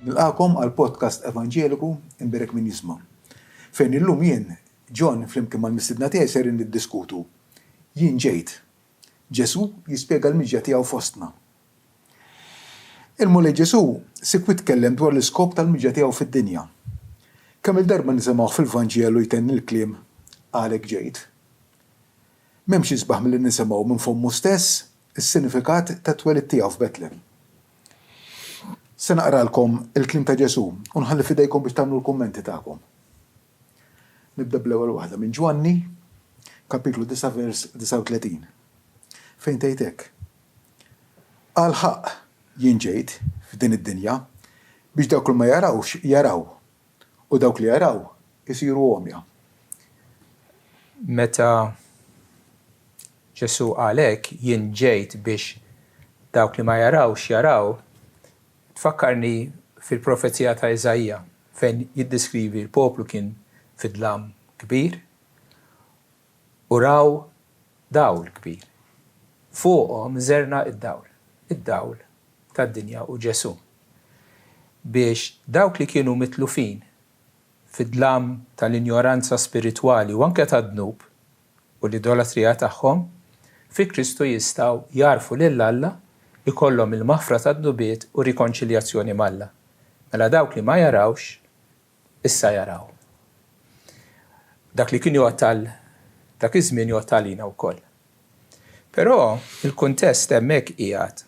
Nilqakom għal podcast Evangeliku Inberek min jisma'. Fejn illum jien, John flimkien mal-mistidna tiegħi ser niddiskutu. Jien ġejt. Ġesu jispjega l-miġja tiegħu fostna. Il-mulej Ġesu sikwit tkellem dwar l-iskop tal-miġja tiegħu fid-dinja. Kemm il-darba nisimgħu fil-Vanġelu jtenni l-kliem għalek ġejt. M'hemmx isbaħ milli nisimgħu minn fommu stess is-sinifikat tat-twelid tiegħu f'Betlem. Se naqralkom il-kliem ta' Ġesu u nħalli f'idejkom biex tagħmlu l-kummenti tagħkom. Nibda bl-ewwel waħda minn Ġwanni, kapitlu 9 vers 39. Fejn tgħid hekk. Għal ħaq jien ġejt f'din id-dinja biex dawk li ma jarawx jaraw u dawk li jaraw isiru għomja. Meta Ġesu għalek jien ġejt biex dawk li ma jarawx jaraw, tfakkarni fil-profezija ta' Iżajja fejn jiddeskrivi l-poplu kien fid-dlam kbir u raw dawl kbir. Fuqhom żerna id-dawl tad-dinja u Ġesu. Biex dawk li kienu mitlufin fid-dlam tal-injoranza spiritwali u anke tad-dnub u l-idolatrija tagħhom fi Kristu jistgħu jarfu lil Alla ikollhom il-maħfra tad-dubiet u rikonċiljazzjoni mal-Alla. Mela dawk li ma jarawx issa jaraw. Dak li kien jgħottal dak iż-żmien jgħottalina wkoll. Però il-kuntest hemmhekk qiegħed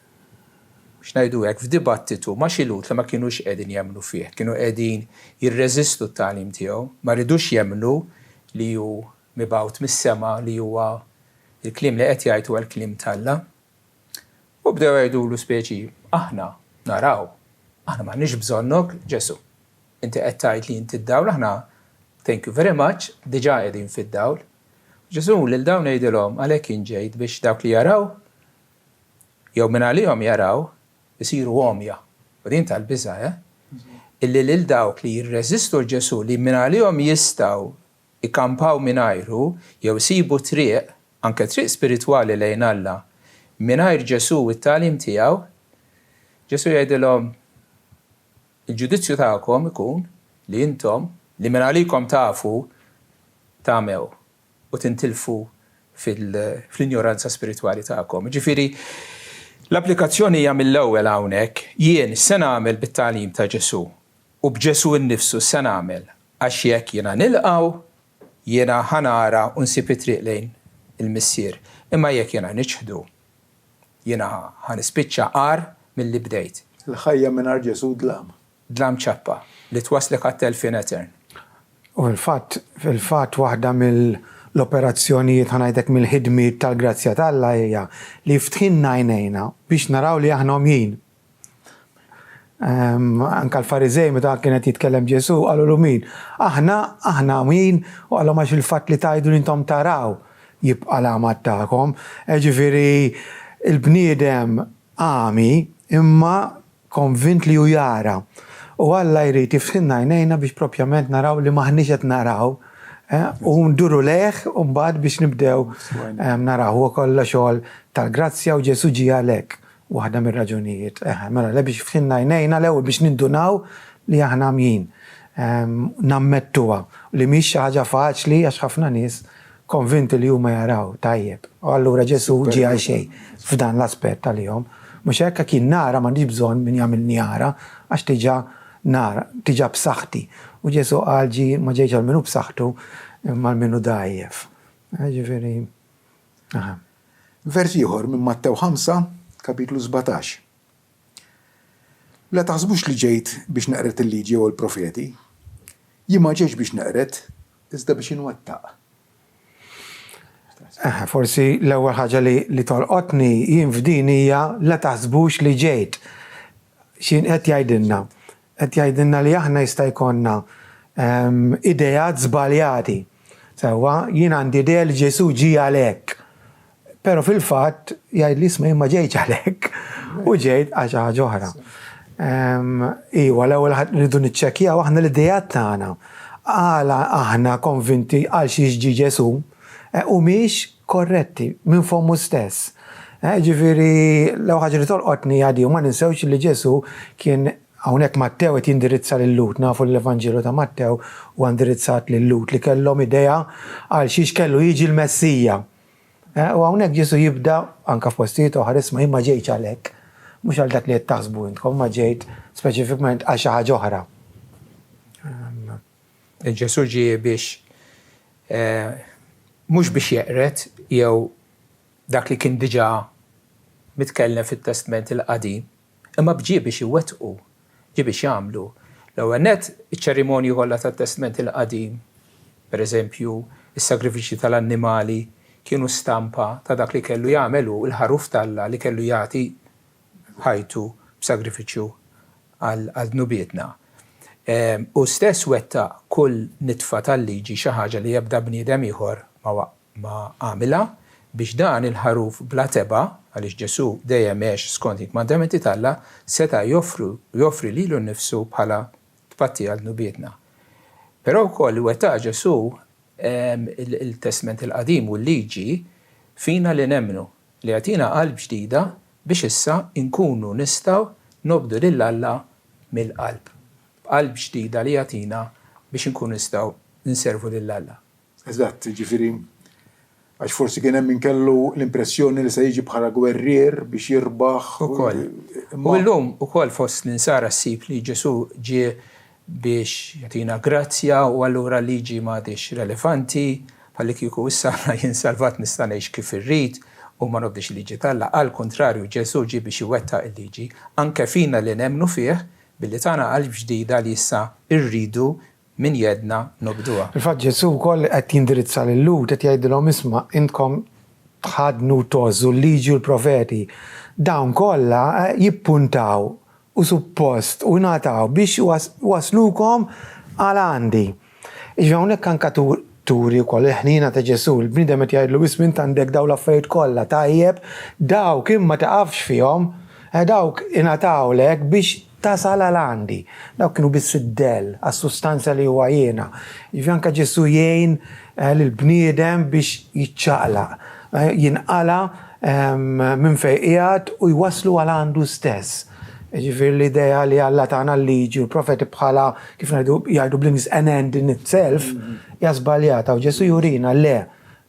biex ngħidu hekk f'dibattitu ma' xi lut li ma kinux qegħdin jemmnu fih, kienu qegħdin jirreżistu t-tagħlim tiegħu, ma ridux jemmnu li hu mibgħut mis-sema li huwa il-kliem li qed jgħid huwa l-kliem tal-Alla. U bdew jgħidulu speċi, aħna naraw, aħna m'għandniex bżonnok Ġesu. Inti qed tgħid li inti d-dawl, aħna thank you very much, diġà qegħdin fid-dawl. Ġesu lil dawn jgħidilhom għalhekk jien ġejt biex dawk li jaraw jew minn għalihom jaraw isiru għomja. U din tal-biża' illi lil dawk li jirreżistu l-Ġesu li minn għalihom jistgħu ikkampaw mingħajru jew isibu triq, anke triq spiritwali lejn Alla, mingħajr Ġesu u t-tagħlim tiegħu, Ġesu jgħidilhom il-ġudizzju tagħkom ikun li intom li minn għalikom tafu tagħmew u tintilfu fl-injoranza spiritwali tagħkom. Ġifieri l-applikazzjoni hija mill-ewwel hawnhekk jien se nagħmel bit-tagħlim ta' Ġesu u b'Ġesu innifsu se nagħmel għax jekk jiena nilqgħu jiena ħanara u nsib it-triq lejn il-missier. Imma jekk jiena niċħdu jiena ħanispiċċa qar milli bdejt. Il-ħajja mingħajr Ġesu dlam. Dlam ċappa li twaslek għat-telfin etern. U fil-fatt waħda mill-operazzjonijiet ħanajdek mill-ħidmiet tal-grazzja tal-Alla hija li ftħinna għajnejna biex naraw li aħna omjin. Anka l-Farizej meta kienet jitkellem Ġesu qalu min. Aħna omjin u għalhom għax il-fatt li tajdu li intom taraw jibqa' l-għamat tagħkom. Ġifieri il-bniedem għami imma konvint li hu jara. U Alla jrid jifħinna għajnejna biex propjament naraw li maħniex qed naraw u nduru leħ u mbagħad biex nibdew naraw ukoll xogħol tal-grazzja u Ġesu ġie għalhekk waħda mir-raġunijiet. Mela le biex jifħinna għajnejna l-ewwel biex nindunaw li aħna mjin nammettuha li mhix xi ħaġa faċli għax ħafna nies konvinti li huma jaraw tajjeb. U allura Ġesu ġie għal xejn f'dan l-aspett tal-jom. Mhux hekk kien nara m'għandix bżonn min jagħmilni jara għax tiġa b'saħħti. U Ġesu qal ma ġejx għal minnu b'saħħtu imma għal minnu dajjef. Ġifieri. Vers ieħor minn Mattew 5, kapitlu 17. La taħsbux li ġejt biex naqret il-liġi u l-profeti. Jien ma ġejx biex naqret, iżda biex inwettaq. Forsi l-ewwel ħaġa li tolqotni jien f'din hija la taħsbux li ġejt. X'in qed jgħidilna? Qed jgħidilna li aħna jista' jkollna idejat żbaljati. Sewwa jien għandi idea li Ġesu ġie għalhekk. Però fil-fatt jgħid li isma' jien ma ġejtx għalhekk u ġejt għal ħaġa oħra. L-ewwel rridu niċċekkjaw aħna l-idejat tagħna. Għala aħna konvinti għal xi ġie Ġesu u mhix korretti minn fommu stess. Ġifieri l-ewwel ħaġa li tolqotni għadi u ma ninsewx li Ġesu kien hawnhekk Mattew qed jindirizza lil-Lut, nafu l-Evanġelu ta' Mattew huwa indirizzat lil-Lut li kellhom idea għal xiex kellu jiġi l-Messija. U hawnhekk Ġesu jibda anke f'postijiet oħra isma' jien ma ġejtx għalhekk, mhux għal dak li qed taħsbu intkom, ma ġejt speċifikament għal xi ħaġa oħra. Ġesu ġie biex mhux biex jeqret jew dak li kien diġà mitkellem fit-Testament il-Qadim, imma bġie biex iwettqu, ġie biex jagħmlu. L-ewwel nett iċ-ċerimonji kollha tat-Testament il-Qadim, pereżempju is-sagrifiċċji tal-annimali, kienu stampa ta' dak li kellu jagħmelu il-ħaruf Alla li kellu jagħti ħajtu b'sagrifiċċju għal nubietna. U stess wetta kull nitfa tal-liġi xi ħaġa li jebda bniedem ieħor ma għamilha biex dan il-ħaruf bla teba għaliex Ġesu dejjem għex skont il-mandamenti Alla seta' joffri lilu nnifsu bħala tpatti għal nubietna. Però wkoll wetta Ġesu il-Testament il-Qadim u l-liġi fina li nemmnu li għatina qalb ġdida biex issa inkunu nistgħu nobdu lil Alla mill-qalb. Qalb ġdida li għatina biex inkunu nistgħu nservu lil Alla. Eżatt, ġifieri għax forsi kien hemm kellu l-impressjoni li se jiġi bħala gwerrier biex jirbaħ. Ukoll. U llum ukoll fost ninsara ssib li Ġesu ġie biex jagħtina grazzja u allura liġi m'għadix relevanti bħalli kieku issa jien salvat nista' ngħix kif irrid u ma nobdix liġi Alla. Għal kontrarju Ġesu ġie biex iwettaq il-liġi anke fina li nemmnu fih billi tagħna qalb ġdida li issa rridu min jedna nobduha. Il-fatt Ġesu wkoll qed jindirizza lil-Lut qed jgħidilhom isma' intkom tħadnu tożżu l-liġi u l-profeti. Dawn kollha jippuntaw u suppost u nataw biex waslukom għal għandi. Hawnhekk anke turi wkoll il-ħnina ta' Ġesu, il-bniedem qed jgħidlu isma' int għandek dawn l-affarijiet kollha tajjeb, dawk imma taqafx fihom, dawk ingħatawlek biex tasal għal għandi. Dawk kienu biss id-del għas-sustanza li huwa jiena. Anke Ġesu jgħin lill-bniedem biex jiċċaqlaq, jinqala minn fejn qiegħed u jwaslu għal għandu stess. Ġifieri l-idea li Alla tagħna l-liġi u l-profeti bħala kif jgħidu bl-Ingliż an end in itself hija żbaljata u Ġesu jurina le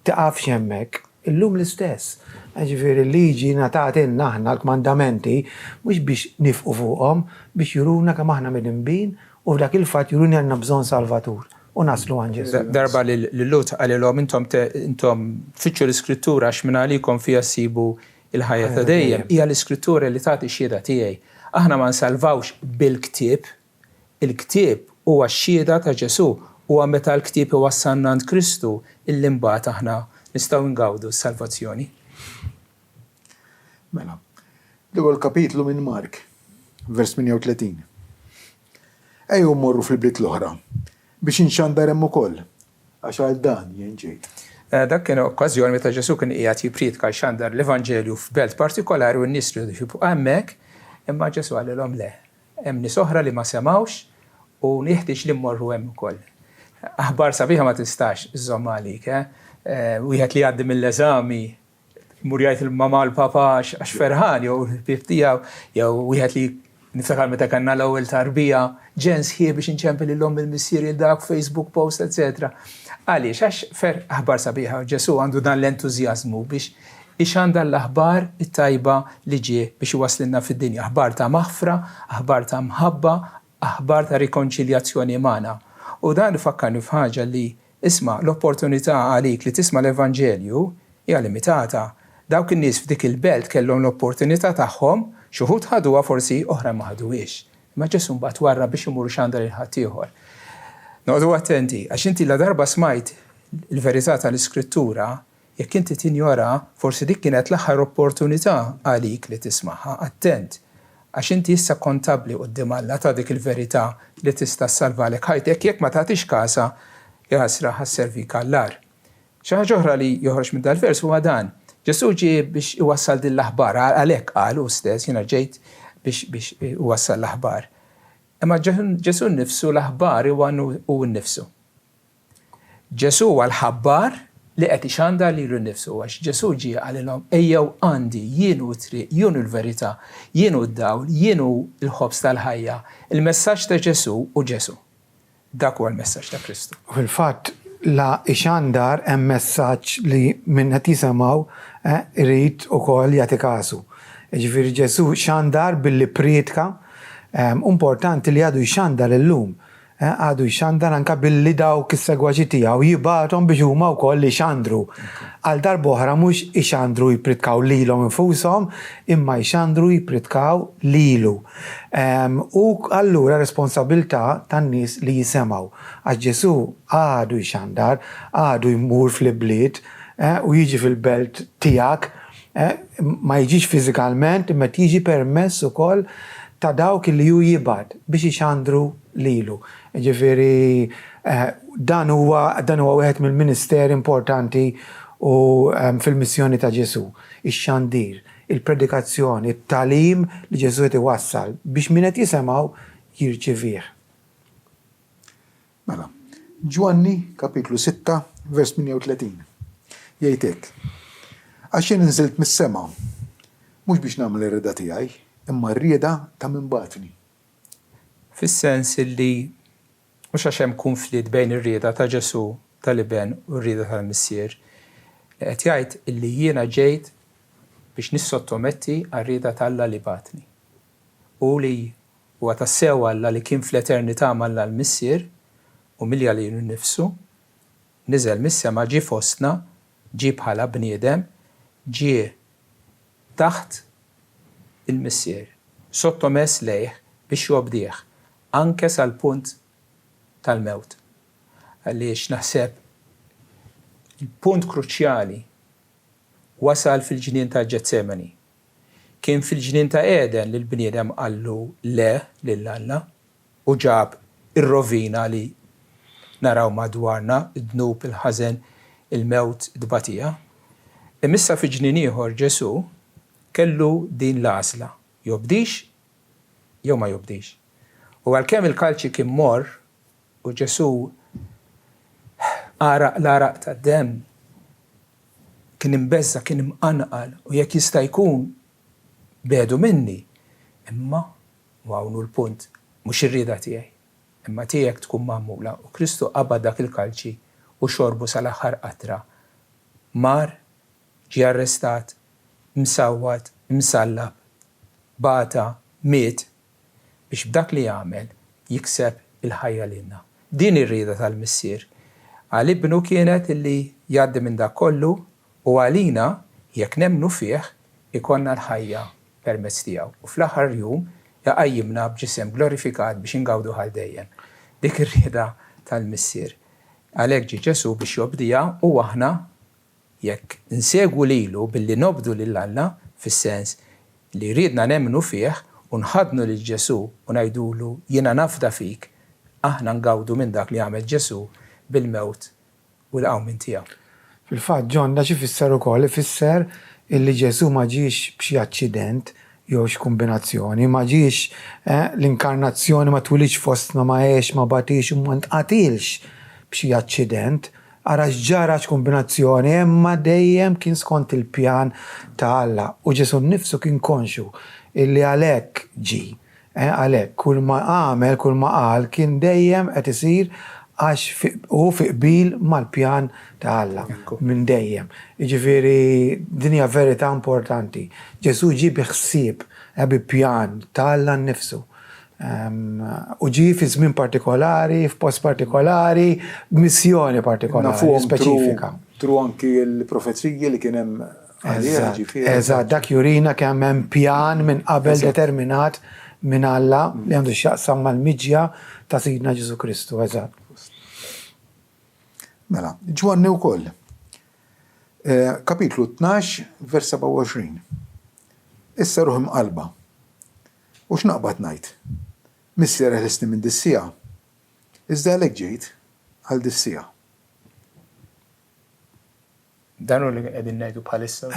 tiqafx hemmhekk illum l-istess. Ġifieri l-liġi ngħatat ilna aħna l-kmandamenti mhux biex nifqu fuqhom biex juruna kemm aħna midinbin u f'dak il-fatt juruni għandna bżonn Salvatur u naslu għand Ġesu. Darba li l-Lut qalilhom intom tfittxu l-Iskrittura għax minn għalikom fiha ssibu il-ħajja ta' dejjem. Hija l-Iskrittura li tagħti x-xhieda tiegħi. Aħna ma nsalvawx bil-ktieb, il-ktieb huwa x-xhieda ta' Ġesu huwa meta l-ktieb iwassalna għand Kristu illi mbagħad aħna nistgħu ngawdu s-salvazzjoni. Mela, l-ewwel kapitlu minn Mark, vers 38. Ejju mmorru fil-bliet l-oħra biex inxandar hemm ukoll għax għal dan jien ġejt. Dak kien okkażjoni meta Ġesu kien qiegħed jippriedika xandar l-Evanġelju f'belt partikolari u n-nies li jibqgħu hemmhekk, imma Ġesu għalilhom le. Hemm nies oħra li ma semgħux u nieħtieġ li mmorru hemm ukoll. Aħbar sabiħa ma tistax iżomm għalik, wieħed li jgħaddi mill-eżami mur jgħid il-mama l-papa għax ferħan jew il-bib tiegħu jew wieħed li niftakar meta kellna l-ewwel tarbija ġens ħie biex inċempel il-lom il-missieri dak Facebook post, etc. Għaliex għax aħbar sabiħa Ġesu għandu dan l-entużjażmu biex ixanda l-aħbar it-tajba li ġie biex iwaslilna fid-dinja. Aħbar ta' maħfra, aħbar ta' mħabba, aħbar ta' rikonċiljazzjoni magħna. U dan ifakkarni f'ħaġa li isma' l-opportunità għalik li tisma' l-Evanġelju hija limitata. Dawk in-nies f'dik il-belt kellhom l-opportunità tagħhom, xi wħud ħaduha forsi oħra ma ħaduhiex. Imma Ġesu mbagħad warra biex imur xandar il-ħadd ieħor. Noqgħdu attenti għax inti la darba smajt il-verità tal-Iskrittura, jekk inti tinjora forsi dik kienet l-aħħar opportunità għalik li tisma'ha. Attent, għax inti issa kontabbli quddiem Alla ta' dik il-verità li tista' ssalvalek ħajtek jekk ma tagħtix każa jaħasra ħasservik għall-ar. Xi ħaġa oħra li joħroġ minn dal-vers huwa dan. Ġesu ġie biex iwassal din l-aħbar, għalhekk qal hu stess jiena ġejt biex iwassal l-aħbar. Imma Ġesu nnifsu l-aħbar huwa nnifsu. Ġesu huwa l-ħabbar li qed ixandar lilu nnifsu għax Ġesu ġie għalilhom ejjew għandi jienu t-triq, jienu l-verità, jienu d-dawl, jienu l-ħobs tal-ħajja. Il-messaġġ ta' Ġesu u Ġesu. Dak huwa l-messaġġ ta' Kristu. Fil-fatt la ixandar hemm messaġġ li minn qed jisimgħu irid ukoll jagħti kasu. Ġifieri Ġesu xandar billi priedka importanti li għadu jxandar illum. Għadu jxandar anka billi dawk is-segwaġi tiegħu jibgħathom biex huma wkoll jxandru. Għal darb'oħra mhux ixandru jipritkaw lilhom infushom, imma jxandru jipritkaw lilu. U allura responsabilità tan-nies li jisemgħu. Għax Ġesu għadu jxandar, għadu jmur fl-ibliet u jiġi fil-belt tiegħek, ma jiġix fiżikalment, imma tiġi permess ukoll ta' dawk li ju jibgħat biex ixandru lilu. Ġifieri dan huwa wieħed mill-ministeri importanti u fil-missjoni ta' Ġesu, ix-xandir, il-predikazzjoni, it-talim li Ġesu qed iwassal biex min qed jisemgħu jirċevih. Mela, Ġwanni kapitlu 6 vers 38. Jgħid hekk: għax jien inżilt mis-sema mhux biex nagħmel ir-rieda tiegħi, imma r-rieda ta' min bagħtni. Fis-sens illi mhux għax hemm konflitt bejn ir-rieda ta' Ġesu tal-Iben u r-rieda tal-Missier, qed jgħid illi jiena ġejt biex nissottometti għar-rieda tal-Alla li batni. U li huwa tassew Alla li kien fl-eternità mal-Alla l-Missier u milja li nnifsu niżel mis-sema ġie fostna, ġie bħala bniedem, ġie taħt il-Missier, sottomess lejh biex jobdih anke sal-punt tal-mewt. Għaliex naħseb il-punt kruċjali wasal fil-ġnien ta' Ġetsemani. Kien fil-ġnien ta' Eden li l-bniedem qallu le lill-Alla u ġab ir-rovina li naraw madwarna, id-dnub, il-ħażen, il-mewt, d-batija. Imissa fi ġnien ieħor Ġesu kellu din l-għażla, jobdix jew ma jobdix. U għalkemm il-kalċi kien mor u Ġesu l-araq ta' dem kien imbezza, kien imqanqal u jekk jista' jkun bedu minni, imma għawnu l-punt mhux ir-rieda tiegħi, imma tiegħek tkun magħmula u Kristu qabad dak il-kalċi u xorbu sal-aħħar qatra. Mar, ġie arrestat, msawwat, msallab, bata, miet biex b'dak li jagħmel jikseb il-ħajja lilna. Din ir-rieda tal-Missier. Għal-Ibnu kienet illi jgħaddi minn dak kollu u għalina jekk nemmnu fih ikonna l-ħajja permezz tiegħu. U fl-aħħar jum jaqajjimna b'ġisem glorifikat biex ingawdu għal dejjem. Dik ir-rieda tal-Missier. Għalhekk ġie Ġesu biex jobdija u aħna jekk insegwu lilu billi nobdu lill-Alla fis-sens li ridna nemmnu fih u nħadnu lil Ġesu u ngħidulu jiena nafda fik, aħna ngawdu minn dak li għamel Ġesu bil-mewt u l-qawmin tiegħu. Fil-fatt John da xi fisser ukoll ifisser illi Ġesu ma ġiex b'xi aċċident jew x'kombinazzjoni, ma ġiex l-inkarnazzjoni ma twilix fostna ma għex ma batix u ma ntqatilx b'xi aċċident, ara x'ġara x'kombinazzjoni, imma dejjem kien skont il-pjan ta' Alla u Ġesu nnifsu kien konxu illi għalhekk ġi, għalhekk kull ma għamel, kull ma qal kien dejjem qed isir għax hu fi qbil mal-pjan ta' Alla minn dejjem. Jiġifieri din hija verità importanti. Ġesu ġie bi ħsieb bi pjan ta' Alla nnifsu. U ġie fi żmien partikolari, f'post partikolari, missjoni partikolari, speċifika. Tru anki l-profezija li kien hemm. Eżatt, dak jurina kemm hemm pjan minn qabel determinat minn Alla li għandu x'jaqsam mal-miġja ta' Sidna Ġesu Kristu, eżatt. Mela, Ġwanni wkoll. Kapitlu 12, vers 27. Issa ruħ imqalba. U x'naqbad ngħid? Missier ħelesni minn dissija. Iżda għalhekk ġejt għal dissija. Dan u li qegħdin ngħidu bħalissa.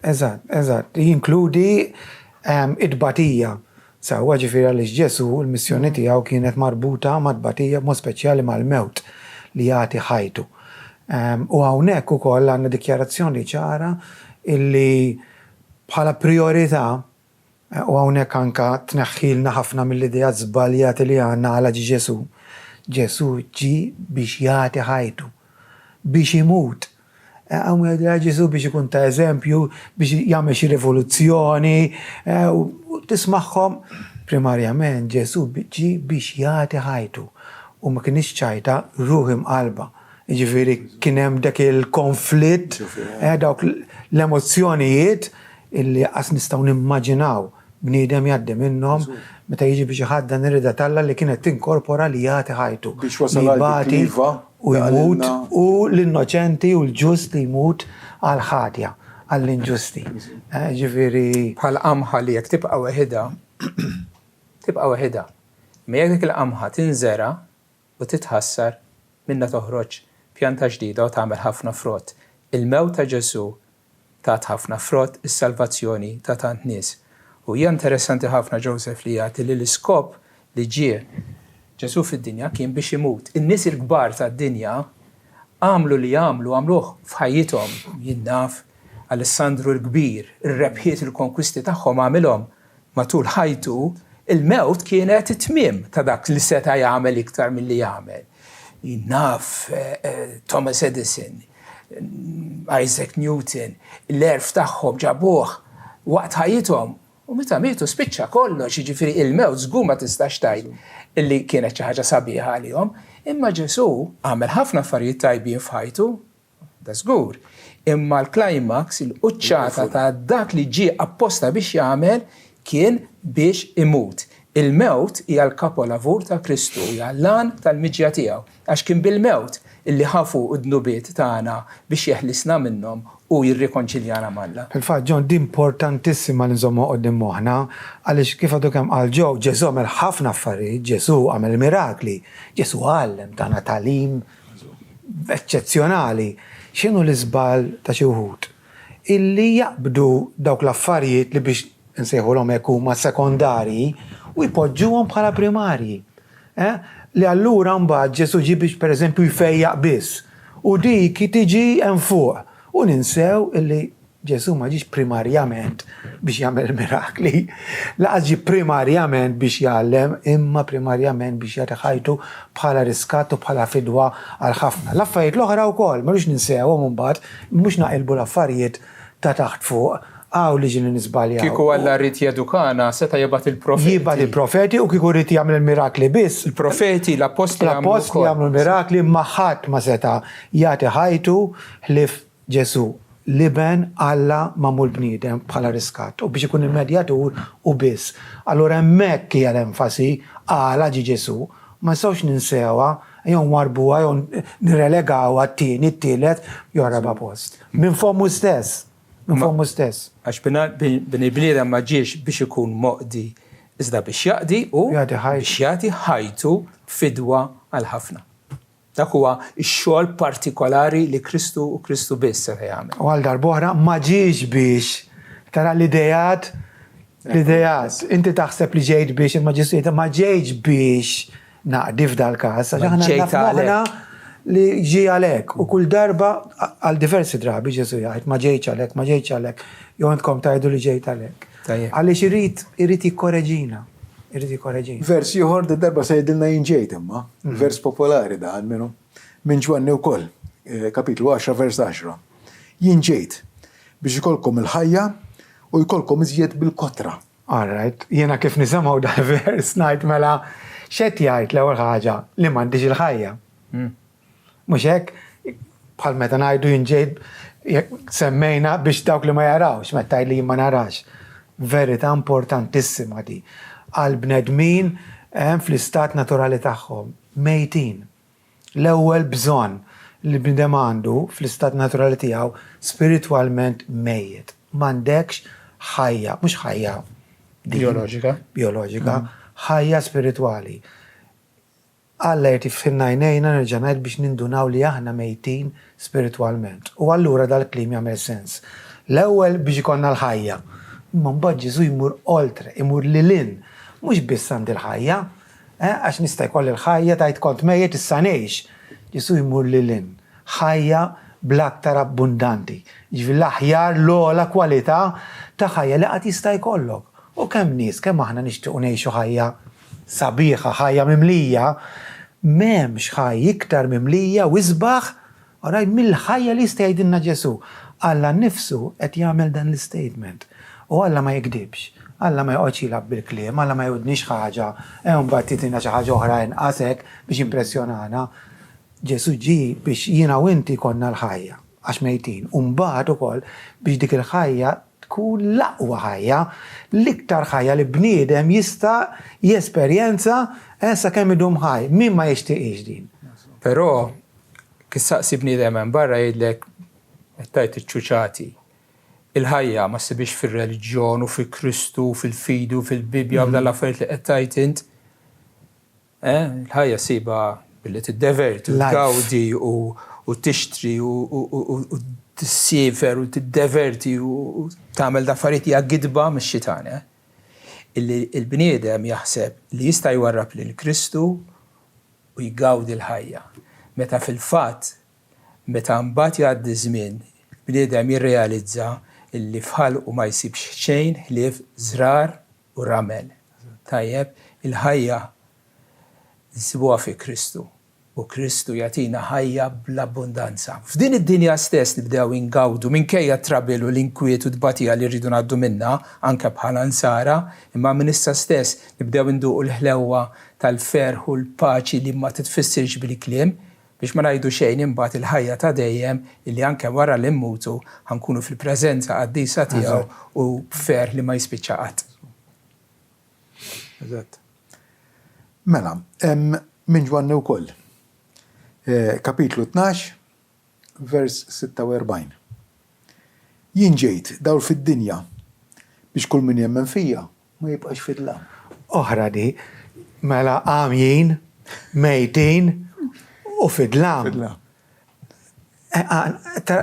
Eżatt. Jinkludi id-batija. Sewwa ġifieri għaliex Ġesu l-missjoni tiegħu kienet marbuta mad-batija b'mod speċjali mal-mewt li jagħti ħajtu. U hawnhekk ukoll għandna dikjarazzjoni ċara illi bħala priorità u hawnhekk anka tneħħilna ħafna mill-idea żbaljati li għandna għala Ġesu. Ġesu ġi biex jagħti ħajtu, biex imut. Għamlu Ġesu biex ikun ta' eżempju, biex jagħmel xi rivoluzzjoni u tismagħhom primarjament Ġesu ġi biex jagħti ħajtu u ma kienx ċajta ruħ imqalba. Ġifieri kien hemm dak il-konflitt, dawk l-emozzjonijiet illi qas nistgħu nimmaġinaw bniedem jgħaddi minnhom meta jiġi biex iħaddan ir-rida talla li kienet tinkorpora li jagħti ħajtu. Biex wasal għal-kliva u jmut u l-innoċenti u l-ġust li jmut għal-ħatja, għall-inġusti. Ġifieri bħal qamħa li jekk tibqa' weħida, tibqa' weħida. Ma jekk dik il-qamħa tinżera u titħassar minna toħroġ pjanta ġdida u tagħmel ħafna frott. Il-mewt ta' Ġesu tat ħafna frott, is-salvazzjoni ta' tant nies. U hija interessanti ħafna Joseph li jagħti li l-iskop li ġie Ġesu fid-dinja kien biex imut. In-nies il-kbar tad-dinja għamlu li għamluh f'ħajjithom. Jien naf Alessandru l-Kbir, ir-rebħiet il-konkwisti tagħhom għamilhom matul ħajtu, il-mewt kienet it-tmiem ta' dak li seta' jagħmel iktar milli jagħmel. Naf Thomas Edison, Isaac Newton, l-erf tagħhom ġabuh waqt ħajjithom u meta mietu spiċċa kollox, jiġifieri il-mewt żgur ma tistax tgħid illi kienet xi ħaġa sabiħa għalihom, imma Ġesu għamel ħafna affarijiet tajbin f'ħajtu, da żgur. Imma l-climax, il-quċċata ta' dak li ġie apposta biex jagħmel kien biex imut. Il-mewt hija l-kapolavur ta' Kristu, hija l-lan tal-miġja tiegħu, għax kien bil-mewt illi ħafu d-dnubiet tagħna biex jeħlisna minnhom u jirrikonċiljana malla. Fil-fatt John, di importantissima li nżommu qudiem moħħna għaliex kif għadu kemm qal Joe, Ġesu għamel ħafna affarijiet, Ġesu għamel mirakli, Ġesu għallem tagħna talim eċċezzjonali. X'inhu l-iżbal ta' xi wħud? Illi jaqbdu dawk l-affarijiet li biex nsejħulhom hekk huma sekondarji u jpoġġuhom bħala primarji. Li allura mbagħad Ġesu ġie biex pereżempju jfejjaq biss u dik tiġi hemm fuq u ninsew illi Ġesu ma ġiex primarjament biex jagħmel mirakli, laqas ġie primarjament biex jgħallem, imma primarjament biex jagħti ħajtu bħala riskatt u bħala fidwa għal ħafna. L-affarijiet l-oħra wkoll m'għandux ninsewhom imbagħad mhux naqilbu l-affarijiet ta' taħt fuq. Li ġini nisbalja. Kiku Alla rrit jedukana, seta jibat il-profeti. Jibat il-profeti u kiku rrit jagħmel il-mirakli biss. Il-profeti, l-apostli jagħmlu il-mirakli ma ħadd ma seta jagħti ħajtu ħlif Ġesu liben Alla magħmul bniedem bħala riskatt u biex ikun il-medjatur u biss. Allura hemmhekk hija l-enfasi għala ġi Ġesu ma nistgħux ninsewha jew marbuha jew nirrelegawha t-tieni, t-tielet jew raba post. Minn fommu stess. Minn stess. Għax bin il-bniedem ma ġiex biex ikun moqdi, iżda biex jaqdi u biex jagħti ħajtu fidwa għal ħafna. Dak huwa x-xogħol partikolari li Kristu u Kristu biss se jagħmel. U għal darb'oħra ma ġiex biex tara l-idejat, inti taħseb li ġejt biex imma ġejt ma ġejx biex naqdi f'dal-każ. Aħna li ġi għalek u kull darba għal diversi drabi Ġesu jgħid ma ġejtx għalek, jew intkom tajdu li ġejt għalek. Għaliex irid jikkoreġina. Vers ieħor darba se jgħidilna jien ġejt imma, vers popolari da minnu minn Ġwanni wkoll, kapitlu 10 vers 10. Jien ġejt biex ikolkom il-ħajja u jkollkom iżjed bil-kotra. All right, jiena kif nisimgħu dal-vers ngħid mela x'qed jgħid l-ewwel ħaġa li m'għandix il-ħajja. Mux hekk, bħal meta ngħidu jinġejt semmejna biex dawk li ma jarawx, meta li ma narax. Verità importantissima di. Għal bnedmin fl-istat naturali tagħhom, mejtin. L-ewwel bżonn li bnedem għandu fl-istat naturali tiegħu spiritwalment mejjed. M'għandekx ħajja, mhux ħajja bioloġika, ħajja spiritwali. Alla jti f'najnejna nerġa' ngħid biex nindunaw li aħna mejtin spiritwalment. U allura dal-klim jagħmel sens. L-ewwel biex ikollna l-ħajja. Imma mbagħad Ġesu jmur oltre, imur lilin. Mhux biss għandi l-ħajja, għax nista' jkolli l-ħajja tajt kont mejjed issa ngħix. Ġesu jmur lilin. ħajja bl-aktar abbundanti. Ġifieri l-aħjar l-ogħla kwalità ta' ħajja li qatt jista' jkollok. U kemm nies, kemm aħna nixtiequ ngħixu ħajja sabiħa, ħajja mimlija, m'hemmx ħajja iktar mimlija u isbaħ mill-ħajja li jista' jgħidilna Ġesu. Alla nnifsu qed jagħmel dan l-istatement. U Alla ma jikdibx. Alla ma joqgħodx jilgħab bil-kliem, Alla ma jgħudniex ħaġa, mbagħad titina xi ħaġa oħra inqasek biex impressjonana. Ġesu ġie biex jiena u inti konna l-ħajja għax mejtin. U mbagħad ukoll biex dik il-ħajja tkun l-aqwa ħajja, l-iktar ħajja li bniedem jista' jesperjenza sakemm idum ħaj. Min ma jixtieqx din. Però kissaqsi bniedem hemm barra jgħidlek qed tajt iċ-ċuċati. Il-ħajja ma ssibix fir-reliġjon u fil-Kristu, fil-fidu, fil-Bibja u dal-affarijiet li qed tajt int. Il-ħajja siba billi tiddeverti, tgawdi u tixtri u tissiefer u tiddeverti u tagħmel daffariet hija gidba mix-xitan. Il-bniedem jaħseb li jista' jwarrab lil Kristu u jgawdi l-ħajja. Meta fil-fatt, meta mbagħad jgħaddi żmien, il-bniedem jirrealizza illi fħalqu ma jsibx xejn ħlief żrar u ramel. Tajjeb, il-ħajja nsibuha fi Kristu. U Kristu jagħtina ħajja bl-abbundanza. F'din id-dinja stess nibdew ingawdu minkejja trabil u l-inkwiet u d-batija li rridu ngħaddu minnha anke bħala nsara, imma minn issa stess nibdew induqu l-ħlewwa tal-ferħ u l-paċi li ma titfissirx bil-kliem biex ma ngħidu xejn imbagħad il-ħajja ta' dejjem illi anke wara li mmutu ħankunu fil-preżenza qaddisa tiegħu u b'ferħ li ma jispiċċa qatt. Eżatt. Mela, minn Ġwanni wkoll. Kapitlu 12, vers 46. Jien ġejt dawl fid-dinja biex kull min jemmen fija ma jibqax fid-dlam. Oħra di, mela għamjin, mejtin u fid-dlam.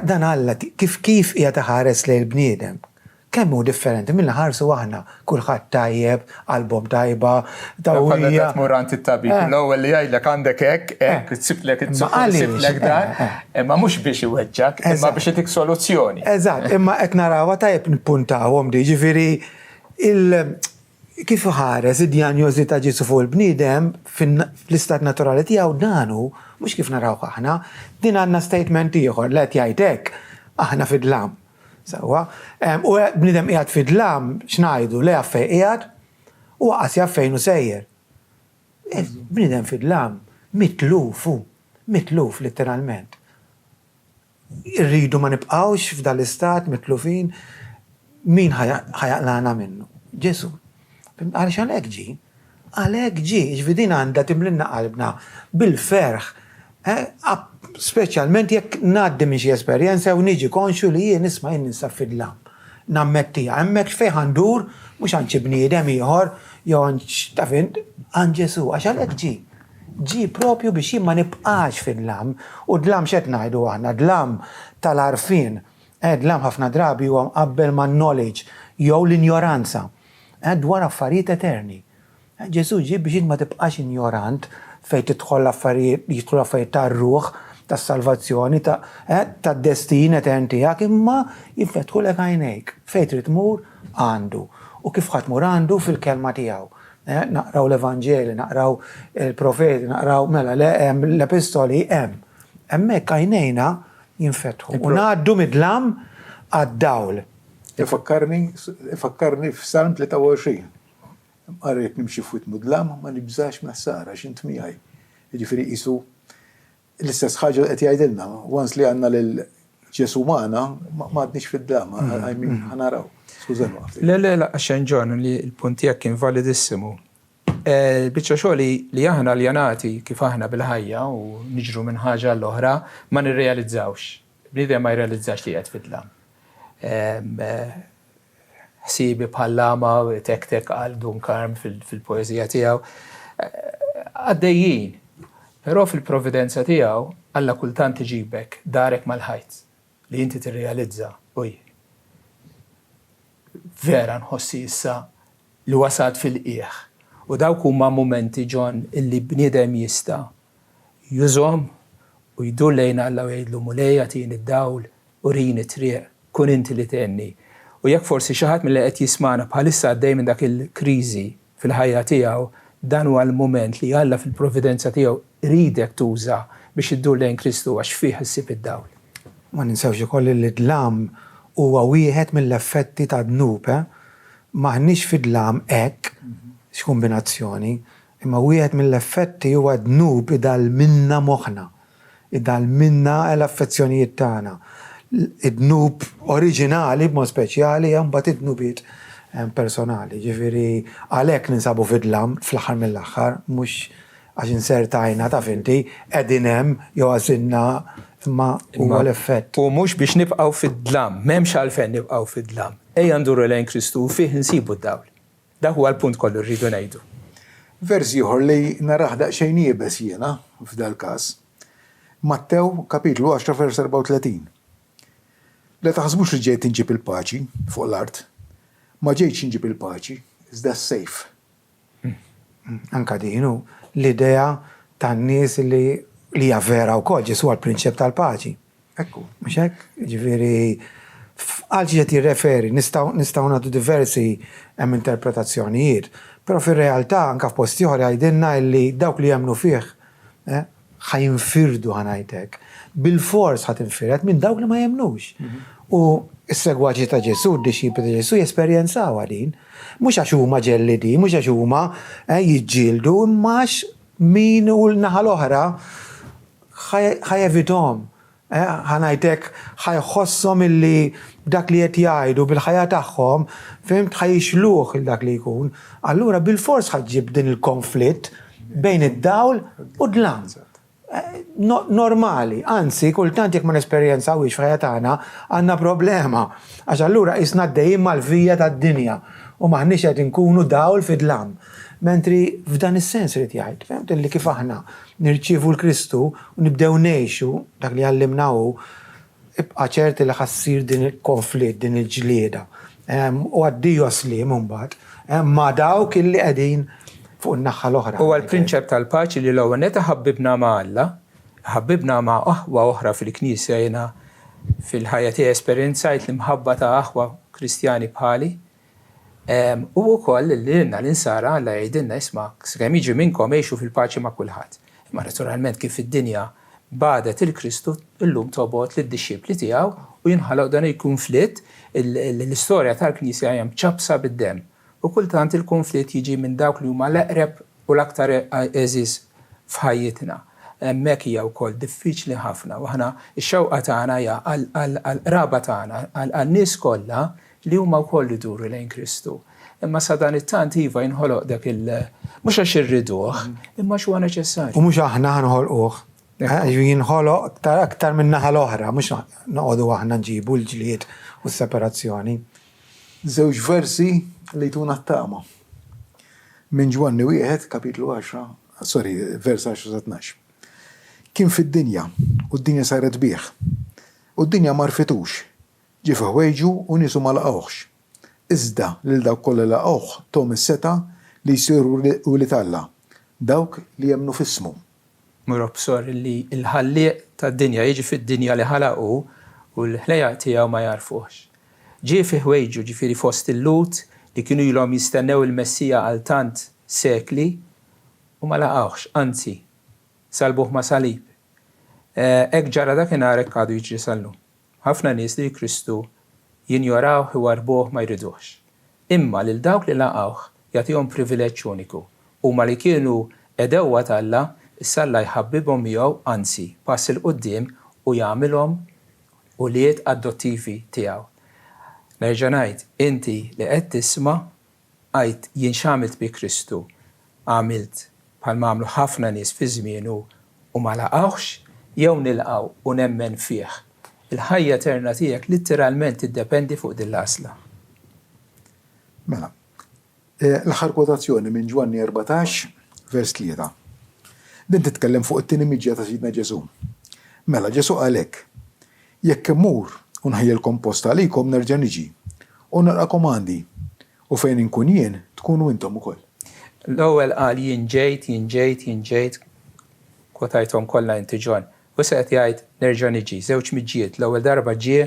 Dan Alla kif qiegħed iħares lejn il-bniedem. Kemm hu differenti mill ħarsu aħna, kulħadd tajjeb, album tajba, tawwija. Murant it-tabib, l-ewwel li jgħidlek għandek hekk, tsiblek dan, imma mhux biex iweġġak, imma biex itik soluzzjoni. Eżatt, imma qed narawha tajjeb nippuntawhom di, ġifieri kif ħares id-dijanjosi ta' Ġesu fuq il-bniedem fl-istat naturali tiegħu danu, mhux kif narawh aħna, din għandna statement ieħor li qed jgħid hekk aħna fid-dlam. Sawa, u bnidem qiegħed fid-dlam x'ngħidu le għaffej qiegħed u qas jaffejn u sejjer. Bnidem fid-dlam mitluf letteralment. Irridu ma nibqgħux f'dan l-istat mitlufin min ħajaqlana minnu. Ġesu. Għaliex għalhekk ġi, ġvidin għandha timlinna qalbna bil-ferħ. Speċjalment jekk ngħaddi minn xi esperjenza u niġi konxu li jien nisma' jien ninsab fid-dlam. Nammettija, hemmhekk fejn ħandur mhux għand xi bniedem ieħor jew għand għand Ġesu għax għalhekk ġi propju biex jien ma nibqax fid-dlam u dlam x'qed ngħidu aħna, dlam tal-għarfien. Dlam ħafna drabi huwa mqabbel man knowledge jew l-injoranza dwar affarijiet eterni. Ġesu ġie biex jien ma tibqax injorant fejn tidħol affarijiet jidħlu affarijiet tar-ruħ, tas-salvazzjoni, tad-destin etern tiegħek, imma jinfetħulek għajnejk. Fejn trid tmur għandu. U kif ħadd tmur għandu fil-kelma tiegħu. Naqraw l-Evanġeli, naqraw il-Profeti, naqraw mela l-Epistoli hemm. Hemmhekk għajnejna jinfetħu. U ngħaddu mid-dlam għad-dawl. Ifakkarni f'Salm 23. Għarret nimxi fuq mudlam ma nibżax maħsara xint miħaj. Ġifiri jisu l-istess ħaġa qed jgħidilna, once li għandna lil Ġesu magħna ma għadniex fid-dlam, ħanaraw. Skużanu. Le, għaxen John li l-punt tiegħek kien validissimu. Biċċa xogħol li aħna l-janati kif aħna bil-ħajja u niġru minn ħaġa l-oħra ma nirrealizzawx. Bniedem ma jrealizzax li qed fid-dlam. Ħsibi bħal-lama, tek għal Dunkarm fil-poezija tiegħu. Għaddejjin, però fil-providenza tiegħu Alla kultant iġibek darek mal-ħajt li inti tirrealizza, vera nħossi issa li wasat fil-qiegħ. U dawk huma momenti John illi bniedem jista' jużhom u jdur lejna Alla u jgħidlu mulejja tin id-dawl u rin it-triq, kun inti li tenni. U jekk forsi xi ħadd milli qed jismana bħalissa għaddej minn dak il-kriżi fil-ħajja tiegħu, dan huwa l-mument li Alla fil-providenza tiegħu ridek tuża biex iddur lejn Kristu għax fih issib id-dawl. Ma ninsewx ukoll li d-dlam huwa wieħed mill-effetti ta' dnub, maħniex fid-dlam hekk x'kombinazzjoni, imma wieħed mill-effetti huwa dnub idal minna moħħna, idal minna l-affezzjonijiet tagħna. Id-dnub oriġinali b'mod speċjali hemm mbagħad id-dnubiet personali. Ġifieri għalhekk ninsabu fid-dlam fl-aħħar mill-aħħar mhux għax insertajna ta' finti qegħdin hemm jew għażilna imma huwa l-effett. U mhux biex nibqgħu fid-dlam, m'hemmx għalfejn nibqgħu fid-dlam. Ejja nduru lejn Kristu u fih insibu d-dawl. Dak huwa l-punt kollu rridu ngħidu. Vers ieħor li naraħ daqsxejn jiebes jiena f'dal-każ. Mattew kapitlu 10 vers 34. La taħsbux li ġejt inġib il-paċi fuq l-art, ma ġejtx inġib il-paċi, iżda s-sejf. Anka dinu l-idea tan-nies li javvera wkoll Ġesu għall-prinċepp tal-paċi. Ekku. Mhux hekk? Ġifieri għal xi qed jirreferi nistgħu nagħtu diversi hemm interpretazzjonijiet, però fir-realtà anke f'posti oħra jgħidilna li dawk li jemmnu fih ħajinfirdu ħanajtek. Bil-fors ħatinfiret minn dawk li ma jemnux. U s-segwaċi ta' Ġesu, d-disċipli ta' Ġesu jesperjenzaw din, mhux għax huma ġellidi, mhux għax huma jiġġieldu, imma għax min u l-naħa l-oħra ħajevidhom. Ħanajtek ħajħossom illi dak li qed jgħidu bil-ħajja tagħhom, fimt ħajixluh il dak li jkun. Allura bil-fors ħaġġib din il-konflitt bejn id-dawl u d-dlam. Normali, anzi, kultant jekk ma nesperjenzawix f'ħajja tagħna għandna problema. Għax allura isna d-dejjem mal-vija tad-dinja u maħniex qed inkunu dawl fid-dlam. Mentri f'dan is-sens rid jgħid, femt li kif aħna nirċievu l-Kristu u nibdew ngħixu dak li għallimnaw ibqa' ċerti li ħassir din il-konflitt, din il-ġlieda. U għaddiju slim mbagħad ma dawk illi qegħdin fuq in-naħa l-oħra. Huwa l-prinċepp tal-paċi li l-ewwel neta ħabbibna ma' Alla, ħabbibna ma' aħwa oħra fil-Knisja jiena fil-ħajja tiegħi esperjenzajt l-imħabba ta' aħwa Kristjani bħali. U wkoll li l-insara Alla jgħidilna isma' kemm jiġi minnkom għejxu fil-paċi ma' kulħadd. Imma naturalment kif id-dinja badet il-Kristu illum tobgħod lid-dixxipli tiegħu u jinħoloq dan il-konflitt l-istorja tal-Knisja hija mċabsa bid-demm. U kultant il-konflitt jiġi minn dawk li huma l-eqreb u l-aktar eżiż f'ħajjitna. Hemmhekk hija wkoll diffiċli ħafna u aħna x-xewqa tagħna hija għall-qraba tagħna, għan-nies kollha li huma wkoll iduru lejn Kristu. Imma sa dan it-tant iva jinħoloq dak mhux għax irriduh, imma x'huwa neċessarju. U mhux aħna ħanħolquh. Jinħoloq aktar minn naħa l-oħra, mhux noqogħdu aħna nġibu l-ġlied u s-separazzjoni. Żewġ versi li tuna t-tama. Minn Ġwanni 1, kapitlu 10, vers 10-12. Kien fid-dinja, u d-dinja saret bih. U d-dinja marfitux, ġi f'ħwejġu u nisu ma laqgħuhx. Iżda lil dawk kollha laqgħuh tom is-seta li jsiru wlied Alla, dawk li jemmnu f'ismu. Murobsor li l-ħallieq tad-dinja jiġi fid-dinja li ħalaqu u l-ħlejaq tiegħu ma jarfuhx. Ġie fi ħwejġu ġifieri fost il-Lut li kienu ilhom jistennew il-Messija għal tant sekli u ma laqgħuhx, anzi salbuh ma salib. Hekk ġara dakinhar hekk għadu jiġri sal-lum. Ħafna nies li Kristu jinjorawh u warbuh ma jridux. Imma lil dawk li laqgħuh jagħtihom privileġġ uniku. Huma li kienu edewwa Alla issa Alla jħabbibhom miegħu anzi pass il quddiem u jagħmilhom ulied adottivi tiegħu. Nerġa' ngħid, inti li qed tisma' għajt jien x'għamilt bi Kristu, għamilt bħalma għamlu ħafna nies fi żmienu u ma laqgħuhx jew nilqgħu u nemmen fih. Il-ħajja eterna tiegħek litteralment tiddependi fuq din l-għasla. Mela, l-aħħar kwotazzjoni minn Ġwanni 14, vers 3. Din titkellem fuq it-tieni miġja ta' Sidna Ġesu. Mela Ġesu għalhekk, jekk immur u nħejjelkom posta għalikom nerġa' niġi u narqakom għandi u fejn inkun jien tkunu intom ukoll. L-ewwel qal jien ġejt, kwotajthom kollha inti Ġon. U se qed jgħid nerġa' niġi, żewġ miġġiet. L-ewwel darba ġie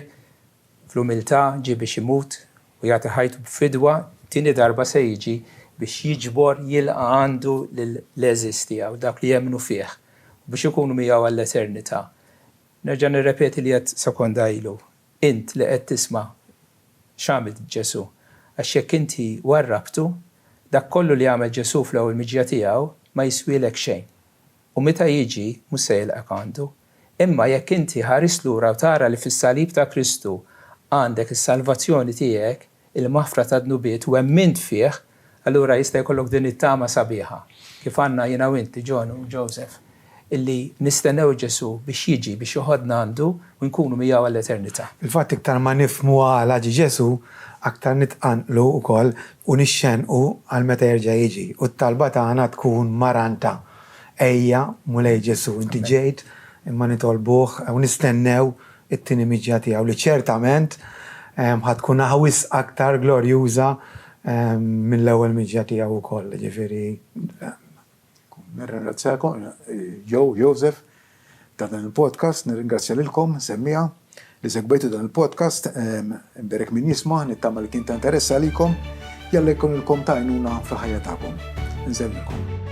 fl-umiltà, ġie biex imut u jagħti ħajtu b'fidwa, tieni darba se jiġi biex jiġbor jilqa' għandu l-eżis tiegħu dak li jemmnu fih u biex ikunu miegħu għall-eternità. Nerġa' nirrepeti li qed sekonda ilu. Int li qed tisma' x'għamel Ġesu għax jekk inti warrabtu, dak kollu li għamel Ġesu fl-ewwel miġja tiegħu ma jiswielek xejn. U meta jiġi mhux se jilqak għandu. Imma jekk inti ħares lura u tara li fis-salib ta' Kristu għandek is-salvazzjoni tiegħek, il-maħfra ta' dnubiet u emmint fih, allura jista' jkollok din it-tama sabiħa. Kif għandna jiena u inti, John u Joseph, illi nistennew Ġesu biex jiġi biex joħodna għandu u nkunu miegħu għall-eternità. Il-fatt iktar ma nifhmu għal ġi Ġesu, aktar nitqanqlu wkoll u nixxenqu għal meta jerġa' jiġi. U t-talba tagħna tkun maranta. Ejja mulej Ġesu, inti ġejt imma nitolbuh u nistennew it-tieni miġja tiegħu li ċertament ħadkun ħawis aktar glorjuża mill-ewwel miġja tiegħu wkoll, ġifieri. Nirringrazzjakom, Joseph, ta' dan il-podcast, nirringrazzja lilkom, semmija, li segwejtu dan il-podcast, imberek min jisma' nittama li kien ta' interess għalikom, jalla jkun ilkom tajnuna fil-ħajja tagħkom. Nżemmilkom.